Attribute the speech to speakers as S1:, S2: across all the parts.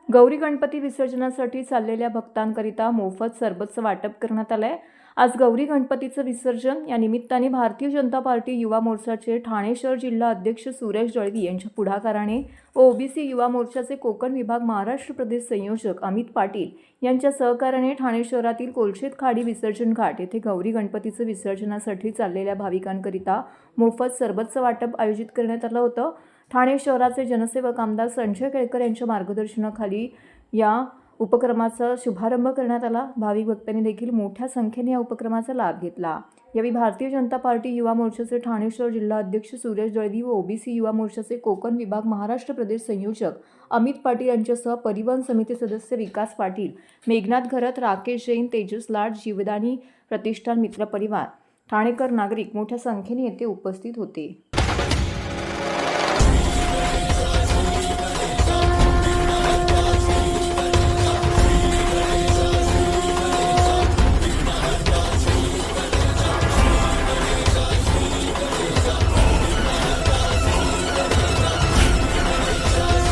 S1: गौरी गणपती विसर्जनासाठी चाललेल्या भक्तांकरिता मोफत सरबतचं वाटप करण्यात आलंय। आज गौरी गणपतीचं विसर्जन या निमित्ताने भारतीय जनता पार्टी युवा मोर्चाचे ठाणे शहर जिल्हा अध्यक्ष सुरेश दळवी यांच्या पुढाकाराने व ओबीसी युवा मोर्चाचे कोकण विभाग महाराष्ट्र प्रदेश संयोजक अमित पाटील यांच्या सहकार्याने ठाणे शहरातील कोलशेत खाडी विसर्जन घाट येथे गौरी गणपतीचं विसर्जनासाठी चाललेल्या भाविकांकरिता मोफत सरबतचं वाटप आयोजित करण्यात आलं होतं। ठाणे शहराचे जनसेवक आमदार संजय केळकर यांच्या मार्गदर्शनाखाली या उपक्रमाचा शुभारंभ करण्यात आला। भाविक भक्तांनी देखील मोठ्या संख्येने या उपक्रमाचा लाभ घेतला। यावेळी भारतीय जनता पार्टी युवा मोर्चाचे ठाणे शहर जिल्हा अध्यक्ष सुरेश दळवी व ओबीसी युवा मोर्चाचे कोकण विभाग महाराष्ट्र प्रदेश संयोजक अमित पाटील यांच्यासह परिवहन समिती सदस्य विकास पाटील, मेघनाथ घरत, राकेश जैन, तेजस लाड, जीवदानी प्रतिष्ठान, मित्र परिवार, ठाणेकर नागरिक मोठ्या संख्येने येथे उपस्थित होते।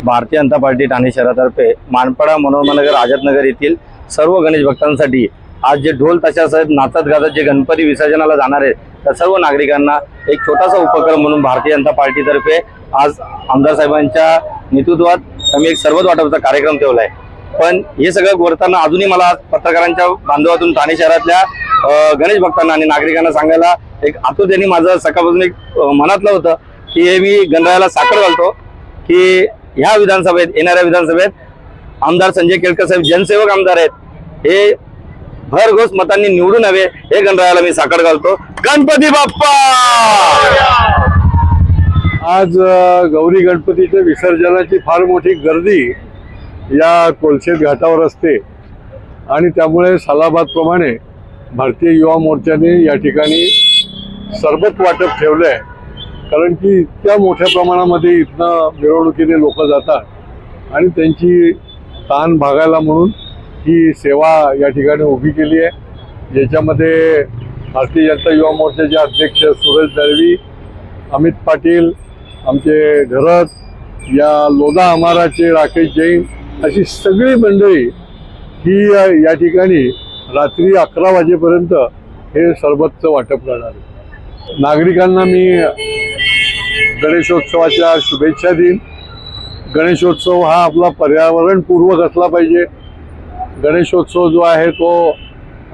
S2: भारतीय जनता पार्टी ठाणे शहरातर्फे मानपाडा, मनोरमानगर, आझादनगर येथील सर्व गणेश भक्तांसाठी आज जे ढोल ताशासहित नाचत गाजत जे गणपती विसर्जनाला जाणार आहेत त्या सर्व नागरिकांना एक छोटासा उपक्रम म्हणून भारतीय जनता पार्टीतर्फे आज आमदार साहेबांच्या नेतृत्वात आम्ही एक सरबत वाटपाचा कार्यक्रम ठेवला आहे। पण हे सगळं करताना अजूनही मला पत्रकारांच्या बांधवातून ठाणे शहरातल्या गणेश भक्तांना आणि नागरिकांना सांगायला एक आतुरतेने माझं सकाळपासून एक मनातलं होतं की हे मी गणरायाला साखर घालतो की ह्या विधानसभेत येणाऱ्या विधानसभेत आमदार संजय केळकर साहेब जनसेवक आमदार आहेत, हे भरघोस मतांनी निवडून हवे हे गणरायाला मी साखर घालतो। गणपती बाप्पा।
S3: आज गौरी गणपतीच्या विसर्जनाची फार मोठी गर्दी या कोलशेत घाटावर असते आणि त्यामुळे सालाबादप्रमाणे भारतीय युवा मोर्चाने या ठिकाणी सरबत वाटप ठेवलं आहे। कारण की इतक्या मोठ्या प्रमाणामध्ये इथनं मिरवणुकीने लोक जातात आणि त्यांची ताण भागायला म्हणून ही सेवा या ठिकाणी उभी केली आहे, ज्याच्यामध्ये भारतीय जनता युवा मोर्चाचे अध्यक्ष सुरेश दळवी, अमित पाटील, आमचे घरत, या लोधा अमाराचे राकेश जैन अशी सगळी मंडळी ही या ठिकाणी रात्री 11 वाजेपर्यंत हे सरबतचं वाटप करणार आहे। नागरिकांना मी गणेशोत्सवाच्या शुभेच्छा देईन। गणेशोत्सव हा आपला पर्यावरणपूर्वक असला पाहिजे। गणेशोत्सव जो आहे तो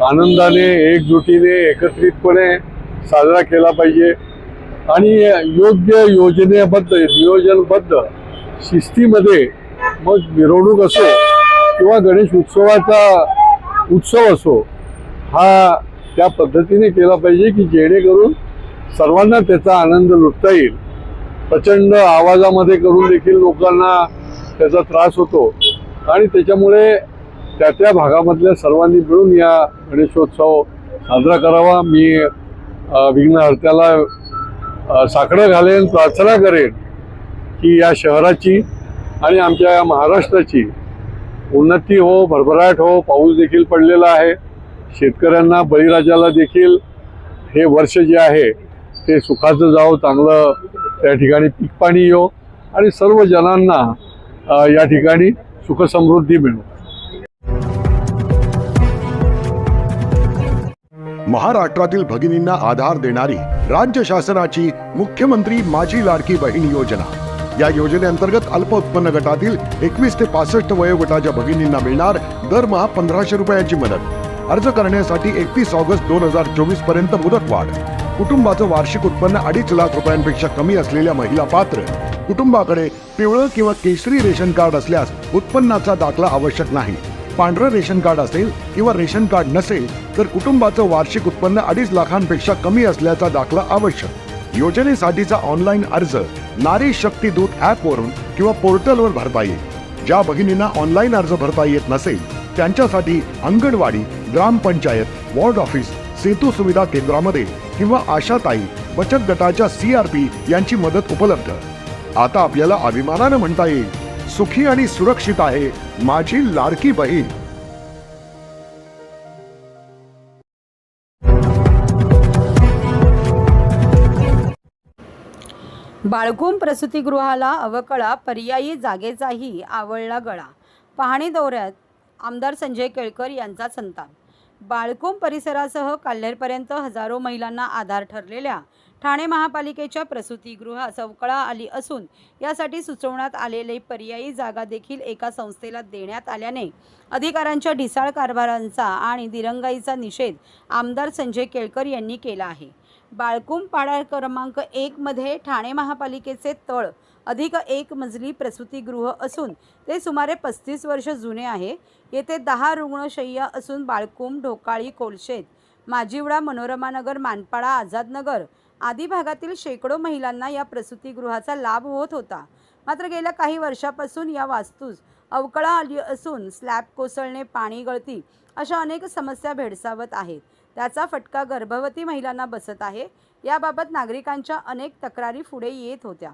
S3: आनंदाने, एकजुटीने, एकत्रितपणे साजरा केला पाहिजे आणि योग्य योजनेबद्ध, नियोजनबद्ध शिस्तीमध्ये मग मिरवणूक असो किंवा गणेश उत्सवाचा उत्सव असो हा त्या पद्धतीने केला पाहिजे की जेणेकरून सर्वांना त्याचा आनंद लुटता येईल। प्रचंड आवाजामध्ये करून देखील लोकांना त्याचा त्रास होतो आणि त्याच्यामुळे त्या भागामधल्या सर्वांनी मिळून या गणेशोत्सव साजरा करावा। मी विघ्नहर्त्याला साकडं घालेन, प्रार्थना करेन की या शहराची आणि आमच्या या महाराष्ट्राची उन्नती हो, भरभराट हो। पाऊस देखील पडलेला आहे, शेतकऱ्यांना, बळीराजाला देखील हे वर्ष जे आहे ते सुखाचं जावं, चांगलं त्या ठिकाणी पीक पाणी येऊ आणि सर्व जनांना या ठिकाणी सुखसमृद्धी मिळो।
S4: महाराष्ट्रातील भगिनींना आधार देणारी राज्य शासनाची मुख्यमंत्री माझी लाडकी बहीण योजना। या योजनेअंतर्गत अल्प उत्पन्न गटातील 21 ते 65 वयोगटाच्या भगिनींना मिळणार दरमहा 1500 रुपयांची मदत। अर्ज करण्यासाठी 31 ऑगस्ट 2024 पर्यंत मुदतवाढ। कुटुंबाचं वार्षिक उत्पन्न 2.5 लाख रुपयांपेक्षा कमी असलेल्या महिला पात्र। कुटुंबाकडे पिवळं किंवा केशरी रेशन कार्ड असल्यास उत्पन्नाचा दाखला आवश्यक नाही। पांढरं रेशन कार्ड असेल किंवा रेशन कार्ड नसेल तर कुटुंबाचं वार्षिक उत्पन्न 2.5 लाखांपेक्षा कमी असल्याचा दाखला आवश्यक। योजनेसाठीचा ऑनलाईन अर्ज नारी शक्ती दूत ॲपवरून किंवा पोर्टलवर भरता येईल। ज्या भगिनींना ऑनलाईन अर्ज भरता येत नसेल त्यांच्यासाठी अंगणवाडी, ग्रामपंचायत, वॉर्ड ऑफिस, सेतू सुविधा केंद्रामध्ये किंवा आशाताई बचत गटाच्या CRP यांची मदत उपलब्ध। आता आपल्याला अभिमानाने म्हणता येईल, सुखी आणि सुरक्षित आहे माझी लाडकी बहीण।
S5: बाळगूम प्रसूतिगृहाला अवकळा, पर्यायी जागेचाही आवळला गळा। पाहणी दौऱ्यात आमदार संजय केळकर यांचा संताप. बाळकुंभ परिसरासह काल्हेरपर्यंत हजारो महिलांना आधार ठरलेल्या ठाणे महापालिकेच्या प्रसूतीगृहास अवकळा आली असून यासाठी सुचवण्यात आलेली पर्यायी जागा देखील एका संस्थेला देण्यात आल्याने अधिकाऱ्यांच्या ढिसाळ कारभारांचा आणि दिरंगाईचा निषेध आमदार संजय केळकर यांनी केला आहे. बाळकुंभ पाडा क्रमांक 1 मध्ये ठाणे महापालिकेचे तळ अधिक 1 मजली प्रसूतीगृह असून ते सुमारे 35 वर्ष जुने आहे. येथे 10 रुग्णशय्या असून बाळकुंभ, ढोकाळी, कोलशेत, माजिवडा, मनोरमानगर, मानपाडा, आझादनगर आदी भागातील शेकडो महिलांना या प्रसूतीगृहाचा लाभ होत होता. मात्र गेल्या काही वर्षापासून या वास्तूस अवकळा आली असून स्लॅब कोसळणे, पाणी गळती अशा अनेक समस्या भेडसावत आहेत. त्याचा फटका गर्भवती महिलांना बसत आहे. याबाबत नागरिकांच्या अनेक तक्रारी पुढे येत होत्या.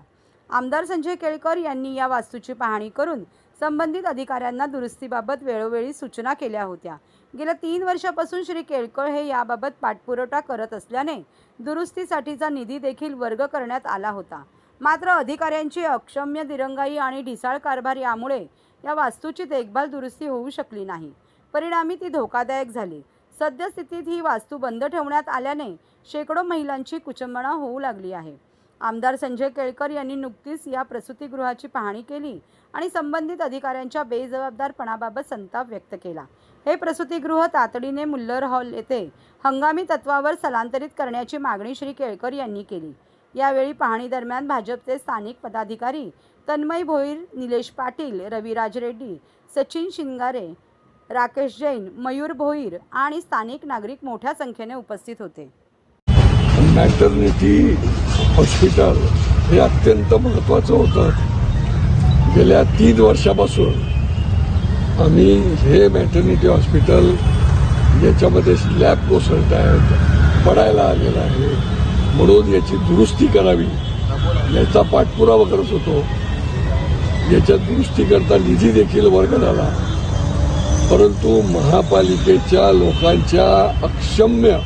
S5: आमदार संजय केळकर यांनी या वास्तूची पाहणी करून संबंधित अधिकाऱ्यांना दुरुस्तीबाबत वेळोवेळी सूचना केल्या होत्या. गेल्या 3 वर्षापासून श्री केळकर हे याबाबत पाठपुरावा करत असल्याने दुरुस्तीसाठीचा निधी देखील वर्ग करण्यात आला होता. मात्र अधिकाऱ्यांची अक्षम्य दिरंगाई आणि ढिसाळ कारभार यामुळे या वास्तूची देखभाल दुरुस्ती होऊ शकली नाही. परिणामी ती धोकादायक झाली. सद्यस्थितीत ही वास्तू बंद ठेवण्यात आल्याने शेकडो महिलांची कुचंबणा होऊ लागली आहे. आमदार संजय केळकर यांनी नुकतीच या प्रसूतीगृहाची पाहणी केली आणि संबंधित अधिकाऱ्यांच्या बेजबाबदारपणाबाबत संताप व्यक्त केला. हे प्रसूतीगृह तातडीने मुल्लर हॉल येथे हंगामी तत्वावर स्थलांतरित करण्याची मागणी श्री केळकर यांनी केली. यावेळी पाहणी दरम्यान भाजपचे स्थानिक पदाधिकारी तन्मय भोईर, निलेश पाटील, रविराज रेड्डी, सचिन शिंगारे, राकेश जैन, मयूर भोईर आणि स्थानिक नागरिक मोठ्या संख्येने उपस्थित होते.
S3: मॅटर्निटी हॉस्पिटल हे अत्यंत महत्त्वाचं होतं. गेल्या 3 वर्षापासून आम्ही हे मॅटर्निटी हॉस्पिटल याच्यामध्ये स्लॅब कोसळत आहेत, पडायला आलेला आहे, म्हणून याची दुरुस्ती करावी याचा पाठपुरावा करत होतो. याच्या दुरुस्तीकरता निधी देखील वर्ग झाला, परंतु महापालिकेच्या लोकांच्या अक्षम्य,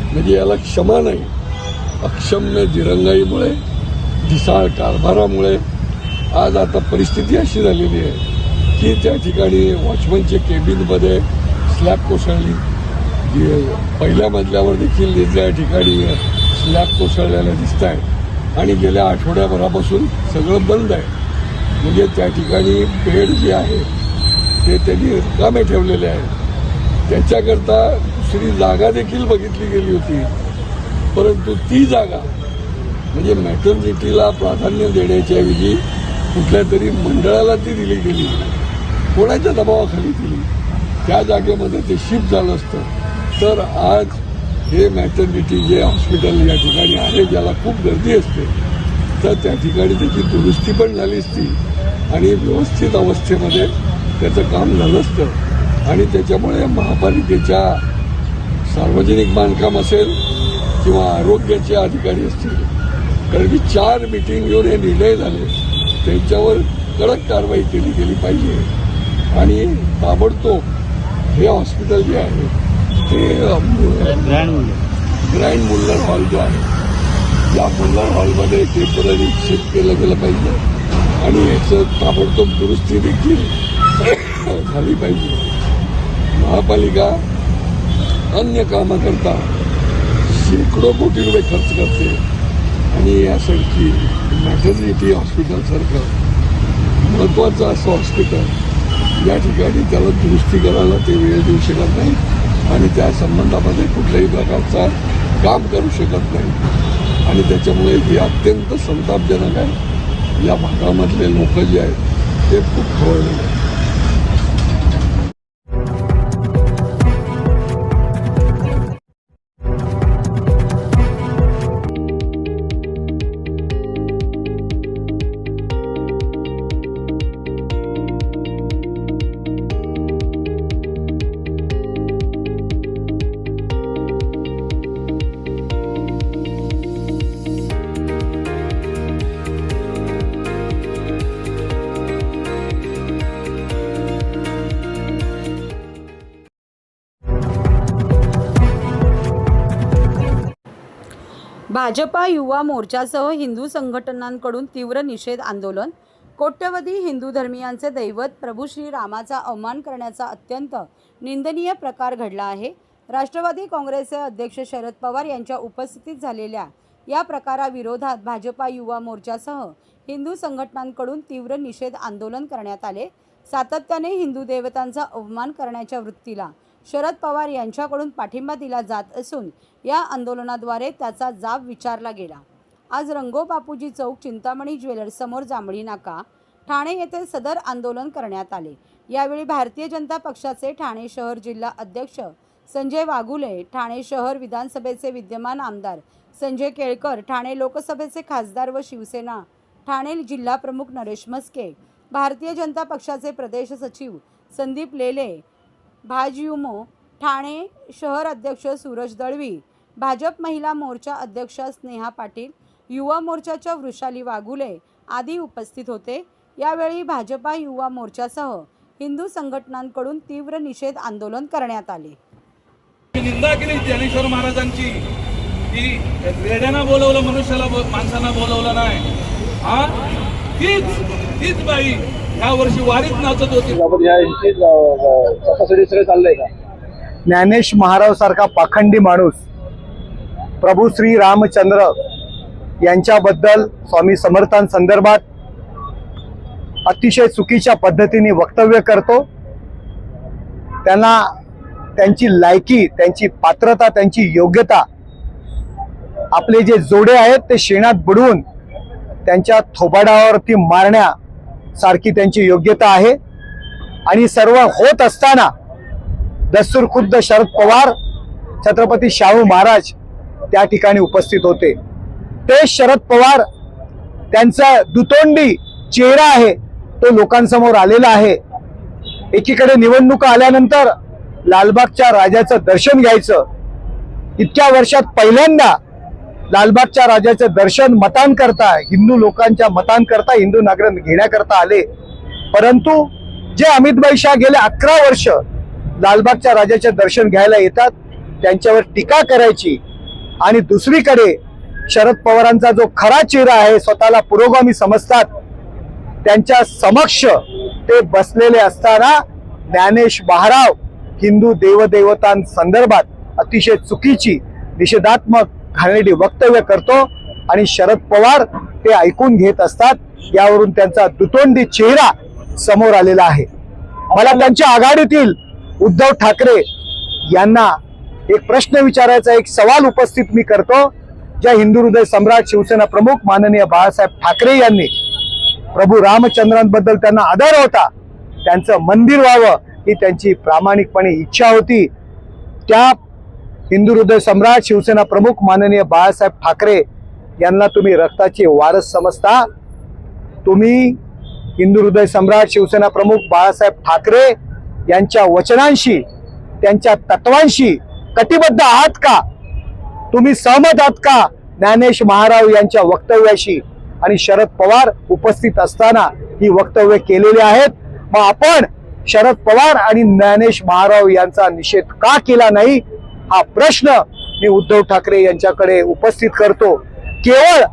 S3: म्हणजे याला क्षमा नाही, अक्षम्य दिरंगाईमुळे, ढिसाळ कारभारामुळे आज आता परिस्थिती अशी झालेली आहे की त्या ठिकाणी वॉचमनच्या केबिनमध्ये स्लॅब कोसळली. पहिल्या मजल्यावर देखील वेगळ्या ठिकाणी स्लॅब कोसळलेल्या दिसत आहे आणि गेल्या आठवड्याभरापासून सगळं बंद आहे. म्हणजे त्या ठिकाणी बेड जे आहे ते त्यांनी रिकामे ठेवलेले आहे. त्याच्याकरता दुसरी जागा देखील बघितली गेली होती, परंतु ती जागा म्हणजे मॅटर्निटीला प्राधान्य देण्याच्याऐवजी कुठल्या तरी मंडळाला ती दिली गेली, कोणाच्या दबावाखाली दिली. त्या जागेमध्ये ते शिफ्ट झालं असतं तर आज हे मॅटर्निटी जे हॉस्पिटल या ठिकाणी आहे, ज्याला खूप गर्दी असते, तर त्या ठिकाणी त्याची दुरुस्ती पण झाली असती आणि व्यवस्थित अवस्थेमध्ये त्याचं काम झालं असतं. आणि त्याच्यामुळे महापालिकेच्या सार्वजनिक बांधकाम असेल किंवा आरोग्याचे अधिकारी असतील, कारण की 4 मीटिंग घेऊन हे निर्णय झाले, त्यांच्यावर कडक कारवाई केली गेली पाहिजे. आणि ताबडतोब हे हॉस्पिटल जे आहे ते ग्रँड मुल्लर हॉल जो आहे, या मुल्लर हॉलमध्ये टेम्पररी शिफ्ट केलं गेलं पाहिजे आणि याचं ताबडतोब दुरुस्ती देखील झाली पाहिजे. महापालिका अन्य कामाकरता शेकडो कोटी रुपये खर्च करते आणि यासाठी मॅटर्निटी हॉस्पिटलसारखं महत्त्वाचं असं हॉस्पिटल या ठिकाणी त्याला दुरुस्ती करायला ते वेळ देऊ शकत नाही आणि त्या संबंधामध्ये कुठल्याही प्रकारचा काम करू शकत नाही. आणि त्याच्यामुळे हे अत्यंत संतापजनक आहे. या भागामधले लोक जे आहेत ते खूप खवळलेले आहेत.
S5: भाजपा युवा मोर्चासह हिंदू संघटनांकडून तीव्र निषेध आंदोलन. कोट्यवधी हिंदू धर्मीयांचे दैवत प्रभू श्री रामाचा अवमान करण्याचा अत्यंत निंदनीय प्रकार घडला आहे. राष्ट्रवादी काँग्रेसचे अध्यक्ष शरद पवार यांच्या उपस्थितीत झालेल्या या प्रकाराविरोधात भाजपा युवा मोर्चासह हिंदू संघटनांकडून तीव्र निषेध आंदोलन करण्यात आले. सातत्याने हिंदू देवतांचा अवमान करण्याच्या वृत्तीला शरद पवार यांच्याकडून पाठिंबा दिला जात असून या आंदोलनाद्वारे त्याचा जाब विचारला गेला. आज रंगो बापूजी चौक, चिंतामणी ज्वेलर्स समोर जांभळी नाका, ठाणे येथे सदर आंदोलन करण्यात आले. यावेळी भारतीय जनता पक्षाचे ठाणे शहर जिल्हा अध्यक्ष संजय वाघुले, ठाणे शहर विधानसभेचे विद्यमान आमदार संजय केळकर, ठाणे लोकसभेचे खासदार व शिवसेना ठाणे जिल्हा प्रमुख नरेश मस्के, भारतीय जनता पक्षाचे प्रदेश सचिव संदीप लेले, भाजयुमो ठाणे शहर अध्यक्ष सूरज दळवी, भाजप महिला मोर्चा अध्यक्षा स्नेहा पाटील, युवा मोर्चाच्या वृषाली वाघुले आदी उपस्थित होते. यावेळी भाजपा युवा मोर्चासह हिंदू संघटनांकडून तीव्र निषेध आंदोलन करण्यात आले.
S6: निंदा केली ज्ञानेश्वर महाराजांची, की रेड्यांना बोलवलं, माणसांना बोलवलं नाही. हा तीच बाई ह्या वर्षी वारीत नाचत होती.
S7: ज्ञानेश महाराज सारखा पाखंडी माणूस प्रभू श्री रामचंद्र यांच्याबद्दल स्वामी समर्थांसंदर्भात अतिशय चुकीच्या पद्धतीने वक्तव्य करतो. त्यांना त्यांची लायकी, त्यांची पात्रता, त्यांची योग्यता, आपले जे जोडे आहेत ते शेणात बुडवून त्यांच्या थोबाडावरती मारण्यासारखी त्यांची योग्यता आहे. आणि सर्व होत असताना दस्तूर खुद्द शरद पवार, छत्रपती शाहू महाराज त्या ठिकाणी उपस्थित होते. ते शरद पवार, त्यांचा दुतोंडी चेहरा आहे तो लोकांसमोर आलेला आहे. एकीकडे निवडणुका आल्यानंतर लालबागच्या राजाचं दर्शन घ्यायचं, इतक्या वर्षात पहिल्यांदा लालबागच्या राजाचं दर्शन मतांकरता, हिंदू लोकांच्या मतांकरता, हिंदू नागरिक घेण्याकरता आले. परंतु जे अमितभाई शाह गेले 11 वर्ष लालबागच्या राजाचे दर्शन घ्यायला येतात, त्यांच्यावर टीका करायची आणि दुसरीकडे शरद पवारांचा जो खरा चेहरा आहे, स्वतःला पुरोगामी समजतात, त्यांच्या समक्ष ते बसलेले असताना ज्ञानेश महाराज हिंदू देवदेवतांसंदर्भात अतिशय चुकीची निषेधात्मक घाणेरडी वक्तव्य करतो आणि शरद पवार ते ऐकून घेत असतात. यावरून त्यांचा दुतोंडी चेहरा समोर आलेला आहे. मला त्यांच्या आघाडीतील उद्धव ठाकरे यांना एक प्रश्न विचारायचा, एक सवाल उपस्थित मी करतो. ज्या हिंदू हृदय सम्राट शिवसेना प्रमुख माननीय बाळासाहेब ठाकरे यांनी प्रभू रामचंद्रांबद्दल त्यांना आदर होता, त्यांचं मंदिर व्हावं ही त्यांची प्रामाणिकपणे इच्छा होती. त्या हिंदू हृदय सम्राट शिवसेना प्रमुख माननीय बाळासाहेब ठाकरे यांना तुम्ही रक्ताचे वारस समजता. तुम्ही हिंदू हृदय सम्राट शिवसेना प्रमुख बाळासाहेब ठाकरे यांच्या वचनांशी, त्यांच्या तत्वांशी कटिबद्ध आहात का? तुम्ही सहमत आहात का ज्ञानेश महाराज यांच्या वक्तव्याशी? आणि शरद पवार उपस्थित असताना ही वक्तव्य केलेली आहेत. मग आपण शरद पवार आणि ज्ञानेश महाराज यांचा निषेध का केला नाही, हा प्रश्न मी उद्धव ठाकरे यांच्याकडे उपस्थित करतो. केवळ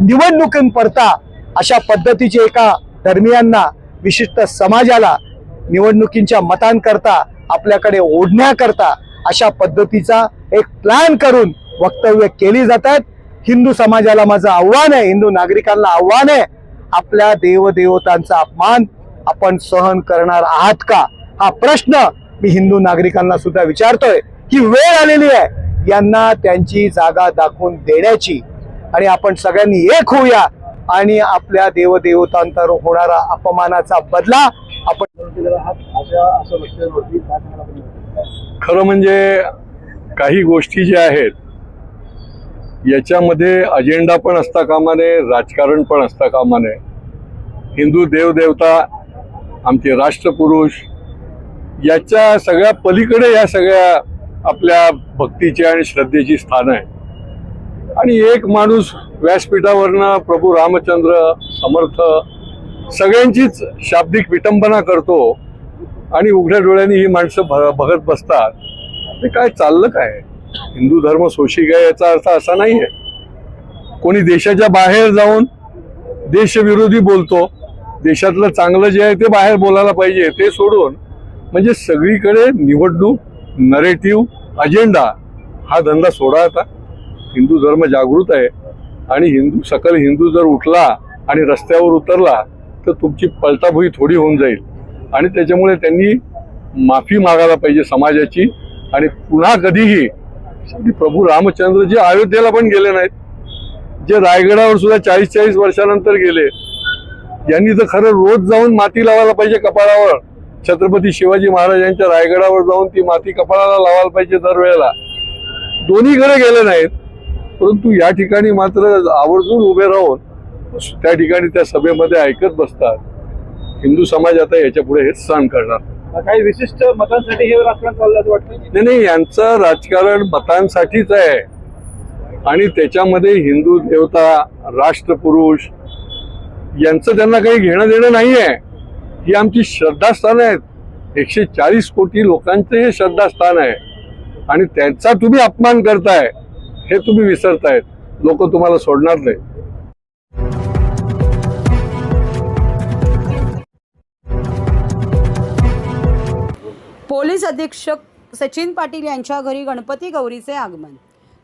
S7: निवडणुकींपुरता अशा पद्धतीचे एका धर्मियांना, विशिष्ट समाजाला निवडणुकींच्या मतांकरता आपल्याकडे ओढण्याकरता अशा पद्धतीचा एक प्लॅन करून वक्तव्य केली जातात. हिंदू समाजाला माझं आव्हान आहे, हिंदू नागरिकांना आव्हान आहे, आपल्या देवदेवतांचा अपमान आपण सहन करणार आहात का? हा प्रश्न मी हिंदू नागरिकांना सुद्धा विचारतोय. ही वेळ आलेली आहे यांना त्यांची जागा दाखवून देण्याची, आणि आपण सगळ्यांनी एक होऊया आणि आपल्या देवदेवतांवर होणारा अपमानाचा बदला आपण.
S3: खरं म्हणजे काही गोष्टी ज्या आहेत याच्यामध्ये अजेंडा पण असता कामा नये, राजकारण पण असता कामा नये. हिंदू देवदेवता, आमचे राष्ट्रपुरुष, याच्या सगळ्या पलीकडे या सगळ्या आपल्या भक्तीची आणि श्रद्धेची स्थान आहे. आणि एक माणूस व्यासपीठावरनं प्रभू रामचंद्र समर्थ सगळ्यांचीच शाब्दिक विटंबना करतो आणि उघड्या डोळ्यांनी ही माणसं बघत बसतात. ते काय चाललं काय? हिंदू धर्म सोशिक आहे याचा अर्थ असा नाहीये. कोणी देशाच्या बाहेर जाऊन देशविरोधी बोलतो, देशातलं चांगलं जे आहे ते बाहेर बोलायला पाहिजे, ते सोडून म्हणजे सगळीकडे निवडणूक, नरेटिव्ह, अजेंडा हा धंदा सोडा आता. हिंदू धर्म जागृत आहे आणि सकल हिंदू जर उठला आणि रस्त्यावर उतरला तर तुमची पलटाभुई थोडी होऊन जाईल. आणि त्याच्यामुळे त्यांनी माफी मागायला पाहिजे समाजाची. आणि पुन्हा कधीही प्रभू रामचंद्र जे अयोध्येला पण गेले नाहीत, जे रायगडावर सुद्धा 40-40 वर्षानंतर गेले, यांनी तर खरं रोज जाऊन माती लावायला पाहिजे कपाळावर. छत्रपती शिवाजी महाराजांच्या रायगडावर जाऊन ती माती कपाळाला लावायला पाहिजे दरवेळेला. दोन्हीकडे गेले नाहीत, परंतु या ठिकाणी मात्र आवर्जून उभे राहून त्या ठिकाणी त्या सभेमध्ये ऐकत बसतात. हिंदू समाज आता याच्या पुढे हेच सहन करणार.
S8: काही विशिष्ट मतांसाठी हे राजकारण चाललं असं वाटतं?
S3: नाही, यांचं राजकारण मतांसाठीच आहे आणि त्याच्यामध्ये हिंदू देवता, राष्ट्रपुरुष यांचं त्यांना काही घेणं देणं नाही आहे. ही आमची श्रद्धास्थान आहेत. 140 कोटी लोकांचे हे श्रद्धास्थान आहे आणि त्यांचा तुम्ही अपमान करताय हे तुम्ही विसरतायत. लोक तुम्हाला सोडणार नाही.
S5: पोलीस अधीक्षक सचिन पाटील यांच्या घरी गणपती गौरीचे आगमन.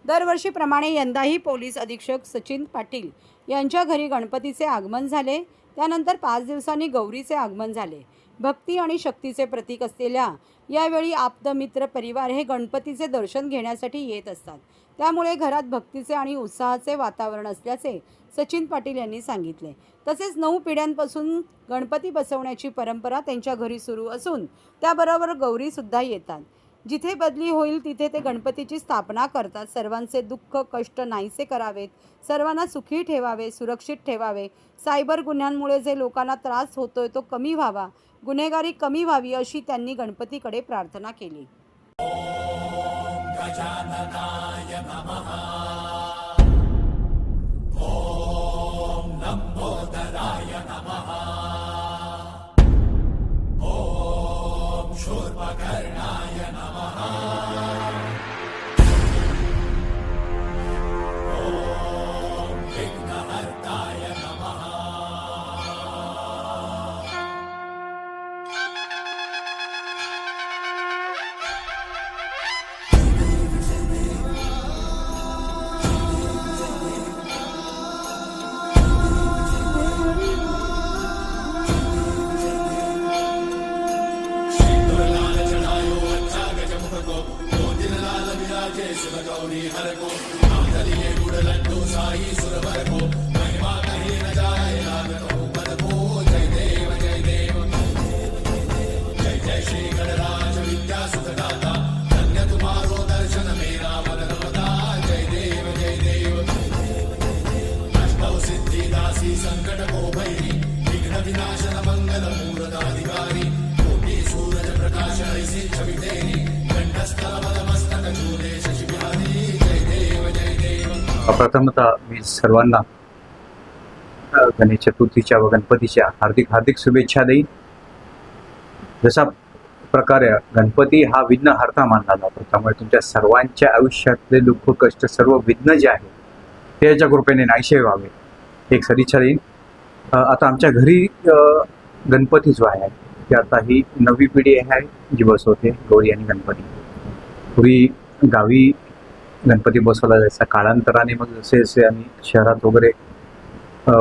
S5: दरवर्षीप्रमाणे यंदाही पोलीस अधीक्षक सचिन पाटील यांच्या घरी गणपतीचे आगमन झाले. त्यानंतर 5 दिवसांनी गौरीचे आगमन झाले. भक्ती आणि शक्तीचे प्रतीक असलेल्या यावेळी आप्त मित्र परिवार हे गणपतीचे दर्शन घेण्यासाठी येत असतात. त्यामुळे घरात भक्तीचे आणि उत्साहाचे वातावरण असल्याचे सचिन पाटील यांनी सांगितले. तसेच 9 पिढ्यांपासून गणपती बसवण्याची परंपरा त्यांच्या घरी सुरू असून त्याबरोबर गौरीसुद्धा येतात. जिथे बदली होईल तिथे ते गणपतीची स्थापना करतात. सर्वांचे दुःख कष्ट नाहीसे करावेत, सर्वांना सुखी ठेवावे, सुरक्षित ठेवावे. सायबर गुन्ह्यांमुळे जे लोकांना त्रास होतोय तो कमी व्हावा, गुन्हेगारी कमी व्हावी अशी त्यांनी गणपतीकडे प्रार्थना केली.
S9: प्रथमतः मी सर्वांना गणेश चतुर्थीच्या व गणपतीच्या हार्दिक हार्दिक शुभेच्छा देईन. जसा प्रकारे गणपती हा विघ्नहर्ता मानला जातो, त्यामुळे तुमच्या सर्वांच्या आयुष्यातले दुःख कष्ट सर्व विघ्न जे आहे ते याच्या कृपेने नाहीसे व्हावे एक सदिच्छा देईन. आता आमच्या घरी गणपती जो आहे ते आता ही 9वी पिढी आहे जी बसवते गौरी आणि गणपती. पूर्वी गावी गणपती बसवला जायचा. काळांतराने मग जसे जसे आम्ही शहरात वगैरे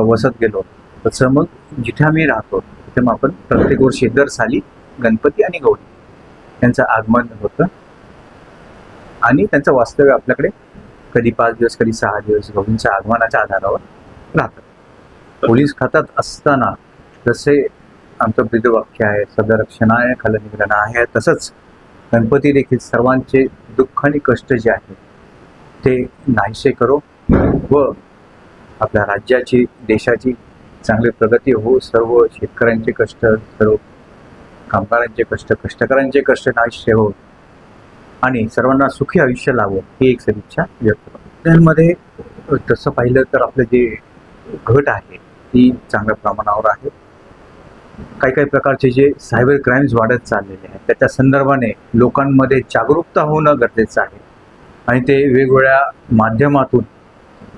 S9: वसत गेलो तसं मग जिथे आम्ही राहतो तिथे मग आपण प्रत्येक वर्षी दर साली गणपती आणि गौरी यांचं आगमन होतं आणि त्यांचं वास्तव्य आपल्याकडे कधी 5 दिवस कधी 6 दिवस गौरींच्या आगमनाच्या आधारावर राहतं. पोलीस खात्यात असताना जसे आमचं ब्रीदवाक्य आहे सदरक्षणाय खलनिग्रहणाय, तसंच गणपती देखील सर्वांचे दुःख आणि कष्ट जे आहे ते नाहीसे करो व आपल्या राज्याची देशाची चांगली प्रगती हो. सर्व शेतकऱ्यांचे कष्ट, सर्व कामगारांचे कष्ट, कष्टकऱ्यांचे कष्ट नाहीसे हो आणि सर्वांना सुखी आयुष्य लाभो ही एक सदिच्छा व्यक्त करतो. त्यामध्ये तसं पाहिलं तर आपलं जे घट आहे ती चांगल्या प्रमाणावर आहे. काही प्रकारचे जे सायबर क्राईम्स वाढत चाललेले आहेत त्याच्या संदर्भाने लोकांमध्ये जागरूकता होणं गरजेचं आहे आणि ते वेगवेगळ्या माध्यमातून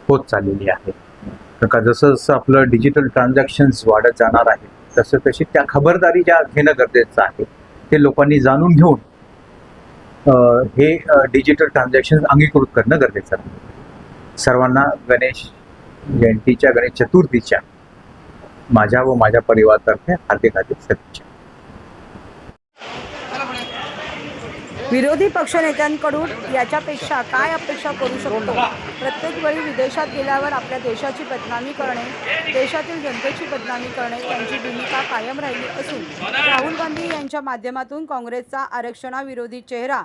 S9: होत चाललेली आहे. कारण का जसं जसं आपलं डिजिटल ट्रान्झॅक्शन्स वाढत जाणार आहे तशी त्या खबरदारी ज्या घेणं गरजेचं आहे ते लोकांनी जाणून घेऊन हे डिजिटल ट्रान्झॅक्शन अंगीकृत करणं गरजेचं आहे. सर्वांना गणेश जयंतीच्या, गणेश चतुर्थीच्या माझ्या व माझ्या परिवारातर्फे हार्दिक शुभेच्छा.
S5: विरोधी पक्षनेत्यांकडून याच्यापेक्षा काय अपेक्षा करू शकतो? प्रत्येक वेळी विदेशात गेल्यावर आपल्या देशाची बदनामी करणे, देशातील जनतेची बदनामी करणे त्यांची भूमिका कायम राहिली असून राहुल गांधी यांच्या माध्यमातून काँग्रेसचा आरक्षणाविरोधी चेहरा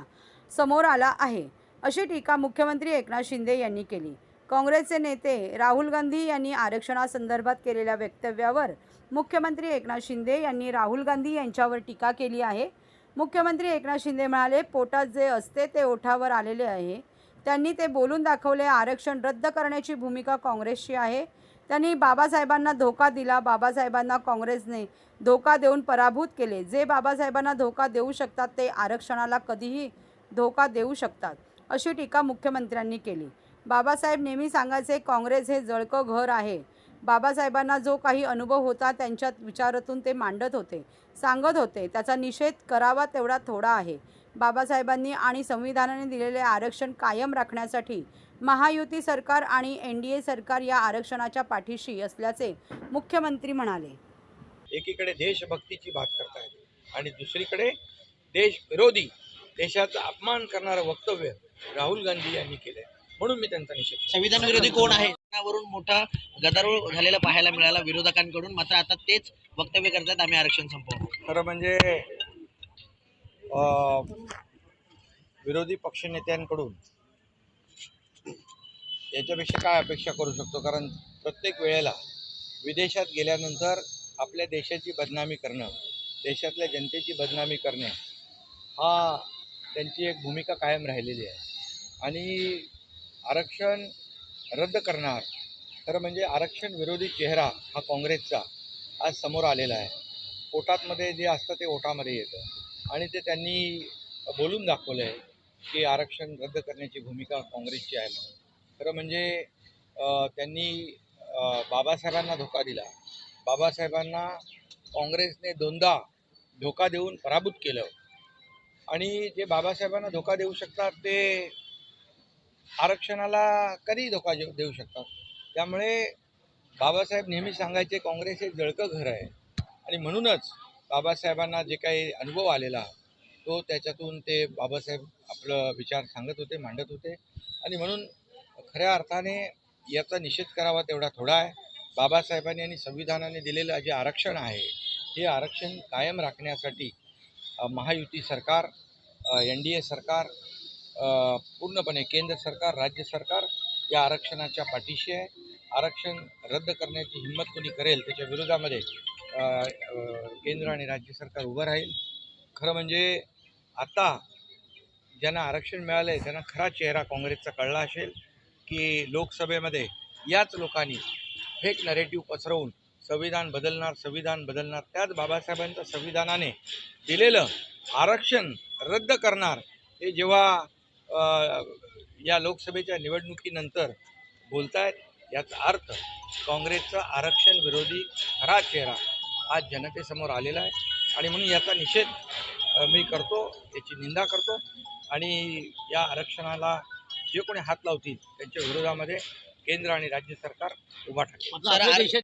S5: समोर आला आहे, अशी टीका मुख्यमंत्री एकनाथ शिंदे यांनी केली. काँग्रेसचे नेते राहुल गांधी यांनी आरक्षणासंदर्भात केलेल्या वक्तव्यावर मुख्यमंत्री एकनाथ शिंदे यांनी राहुल गांधी यांच्यावर टीका केली आहे. मुख्यमंत्री एकनाथ शिंदे म्हणाले, पोटात जे असते ते ओठावर आलेले आहे. त्यांनी ते बोलून दाखवले. आरक्षण रद्द करण्याची भूमिका काँग्रेसची आहे. त्यांनी बाबासाहेबांना धोका दिला. बाबासाहेबांना काँग्रेसने धोका देऊन पराभूत केले. जे बाबासाहेबांना धोका देऊ शकतात ते आरक्षणाला कधीही धोका देऊ शकतात, अशी टीका मुख्यमंत्र्यांनी केली. बाबासाहेब नेहमी सांगायचे, काँग्रेस हे जळकं घर आहे. बाबासाहेबांना जो काही अनुभव होता त्यांच्या विचारातून ते मांडत होते, सांगत होते. त्याचा निषेध करावा तेवढा थोडा आहे. बाबासाहेबांनी आणि संविधानाने दिलेले आरक्षण कायम राखण्यासाठी महायुती सरकार आणि NDA सरकार या आरक्षणाच्या पाठीशी असल्याचे मुख्यमंत्री म्हणाले.
S10: एकीकडे देशभक्तीची बात करतायत आणि दुसरीकडे देशविरोधी, देशाचा अपमान करणारं वक्तव्य राहुल गांधी यांनी केलंय, म्हणून मी त्यांचा निषेध.
S11: संविधान विरोधी कोण आहे? वरून मोठा गदारोळ झालेला पाहायला मिळाला विरोधकांकडून, मात्र आता तेच वक्तव्य करतात आम्ही आरक्षण संपवू.
S10: खरं म्हणजे विरोधी पक्षनेत्यांकडून याच्यापेक्षा काय अपेक्षा करू शकतो? कारण प्रत्येक वेळेला विदेशात गेल्यानंतर आपल्या देशाची बदनामी करणं, देशातल्या जनतेची बदनामी करणे हा त्यांची एक भूमिका कायम राहिलेली आहे. आणि आरक्षण रद्द करणार, खरं म्हणजे आरक्षण विरोधी चेहरा हा काँग्रेसचा आज समोर आलेला आहे. पोटातमध्ये जे असतं ते ओठामध्ये येतं आणि ते त्यांनी बोलून दाखवलं आहे की आरक्षण रद्द करण्याची भूमिका काँग्रेसची आहे म्हणून. खरं म्हणजे त्यांनी बाबासाहेबांना धोका दिला. बाबासाहेबांना काँग्रेसने दोनदा धोका देऊन पराभूत केलं आणि जे बाबासाहेबांना धोका देऊ शकतात ते आरक्षणाला कधीही धोका देऊ शकतात. त्यामुळे बाबासाहेब नेहमी सांगायचे, काँग्रेस हे जळकं घर आहे आणि म्हणूनच बाबासाहेबांना जे काही अनुभव आलेला तो त्याच्यातून ते बाबासाहेब आपलं विचार सांगत होते, मांडत होते आणि म्हणून खऱ्या अर्थाने याचा निषेध करावा तेवढा थोडा आहे. बाबासाहेबांनी आणि संविधानाने दिलेलं जे आरक्षण आहे हे आरक्षण कायम राखण्यासाठी महायुती सरकार, NDA सरकार, पूर्णपणे केंद्र सरकार, राज्य सरकार या आरक्षणाच्या पाठीशी आहे. आरक्षण रद्द करण्याची हिंमत कोणी करेल त्याच्या विरोधामध्ये केंद्र आणि राज्य सरकार उभं राहील. खरं म्हणजे आता ज्यांना आरक्षण मिळालं आहे त्यांना खरा चेहरा काँग्रेसचा कळला असेल की लोकसभेमध्ये याच लोकांनी फेक नरेटिव्ह पसरवून संविधान बदलणार, त्याच बाबासाहेबांच्या संविधानाने दिलेलं आरक्षण रद्द करणार हे जेव्हा या लोकसभेच्या निवडणुकीनंतर बोलतायत, याचा अर्थ काँग्रेसचा आरक्षण विरोधी खरा चेहरा आज जनतेसमोर आलेला आहे आणि म्हणून याचा निषेध मी करतो, याची निंदा करतो आणि या आरक्षणाला जे कोणी हात लावतील त्यांच्या विरोधामध्ये केंद्र आणि राज्य सरकार उभा ठाकेल.